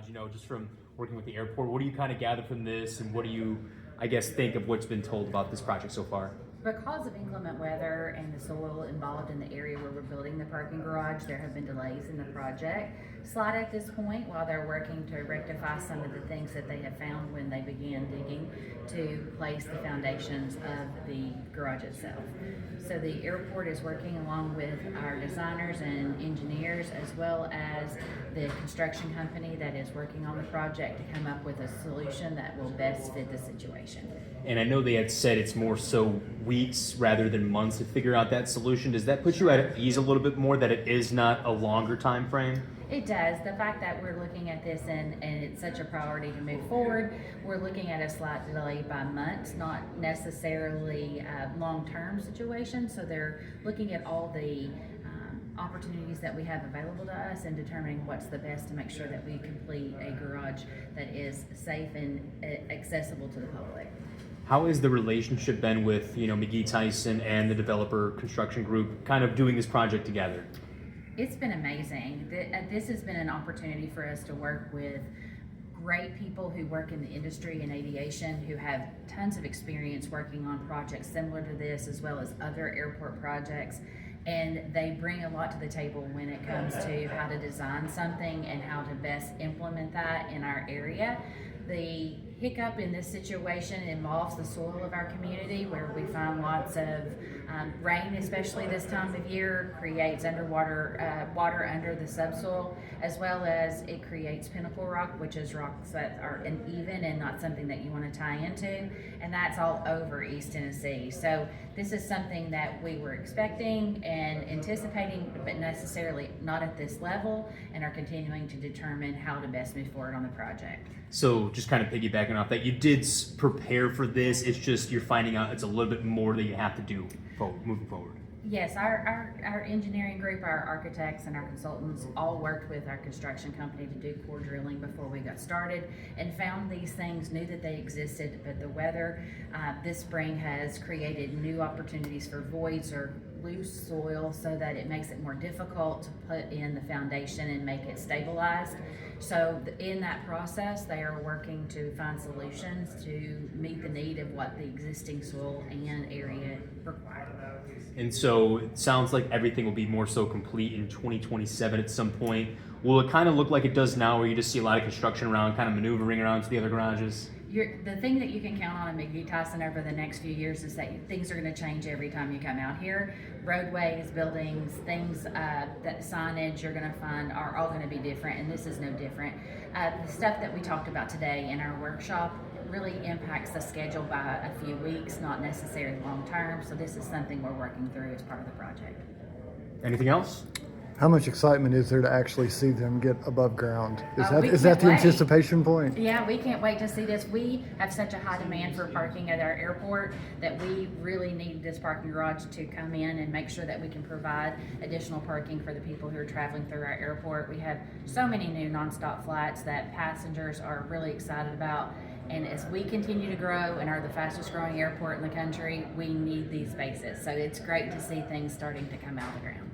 garage, just from working with the airport, what do you kind of gather from this, and what do you, I guess, think of what's been told about this project so far? Because of inclement weather and the soil involved in the area where we're building the parking garage, there have been delays in the project. Slight at this point while they're working to rectify some of the things that they have found when they began digging to place the foundations of the garage itself. So the airport is working along with our designers and engineers, as well as the construction company that is working on the project, to come up with a solution that will best fit the situation. And I know they had said it's more so weeks rather than months to figure out that solution. Does that put you at ease a little bit more that it is not a longer time frame? It does. The fact that we're looking at this and it's such a priority to move forward, we're looking at a slight delay by months, not necessarily a long-term situation. So they're looking at all the opportunities that we have available to us and determining what's the best to make sure that we complete a garage that is safe and accessible to the public. How has the relationship been with, McGhee Tyson and the developer construction group kind of doing this project together? It's been amazing. This has been an opportunity for us to work with great people who work in the industry and aviation, who have tons of experience working on projects similar to this, as well as other airport projects. And they bring a lot to the table when it comes to how to design something and how to best implement that in our area. The hiccup in this situation involves the soil of our community, where we find lots of rain, especially this time of year, creates water under the subsoil, as well as it creates pinnacle rock, which is rocks that are uneven and not something that you want to tie into, and that's all over East Tennessee. So this is something that we were expecting and anticipating, but necessarily not at this level, and are continuing to determine how to best move forward on the project. So just kind of piggybacking off that, you did prepare for this. It's just you're finding out it's a little bit more that you have to do moving forward. Yes, our engineering group, our architects and our consultants all worked with our construction company to do core drilling before we got started, and found these things, knew that they existed, but the weather this spring has created new opportunities for voids or loose soil, so that it makes it more difficult to put in the foundation and make it stabilized. So in that process, they are working to find solutions to meet the need of what the existing soil and area require. And so it sounds like everything will be more so complete in 2027 at some point. Will it kind of look like it does now, where you just see a lot of construction around, kind of maneuvering around to the other garages? The thing that you can count on in McGhee Tyson over the next few years is that things are going to change every time you come out here. Roadways, buildings, things, that signage you're going to find are all going to be different, and this is no different. The stuff that we talked about today in our workshop really impacts the schedule by a few weeks, not necessarily long term. So this is something we're working through as part of the project. Anything else? How much excitement is there to actually see them get above ground? We Is that can't the wait. anticipation point? Yeah, we can't wait to see this. We have such a high demand for parking at our airport that we really need this parking garage to come in and make sure that we can provide additional parking for the people who are traveling through our airport. We have so many new nonstop flights that passengers are really excited about. And as we continue to grow and are the fastest growing airport in the country, we need these spaces. So it's great to see things starting to come out of the ground.